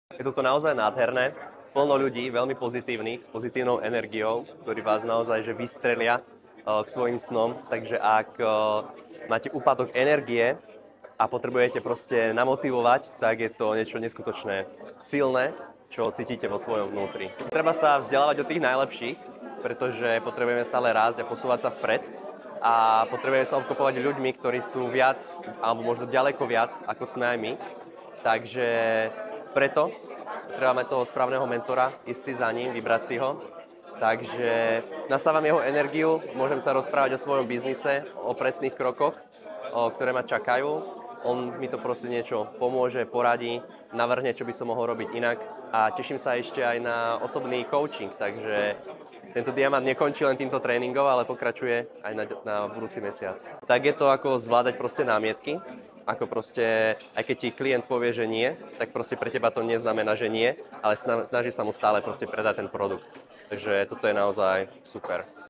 Je toto naozaj nádherné, plno ľudí, veľmi pozitívnych, s pozitívnou energiou, ktorí vás naozaj že vystrelia k svojim snom. Takže ak máte úpadok energie a potrebujete proste namotivovať, tak je to niečo neskutočné silné, čo cítite vo svojom vnútri. Treba sa vzdelávať od tých najlepších, pretože potrebujeme stále rásť a posúvať sa vpred a potrebujeme sa obklopovať ľuďmi, ktorí sú viac, alebo možno ďaleko viac, ako sme aj my. Takže preto treba mať toho správneho mentora, ísť si za ním, vybrať si ho. Takže nasávam jeho energiu, môžem sa rozprávať o svojom biznise, o presných krokoch, ktoré ma čakajú. On mi to proste niečo pomôže, poradí, navrhne, čo by som mohol robiť inak. A teším sa ešte aj na osobný coaching, takže tento diamant nekončí len týmto tréningom, ale pokračuje aj na budúci mesiac. Tak je to ako zvládať proste námietky, ako proste, aj keď ti klient povie, že nie, tak proste pre teba to neznamená, že nie, ale snaží sa mu stále proste predať ten produkt. Takže toto je naozaj super.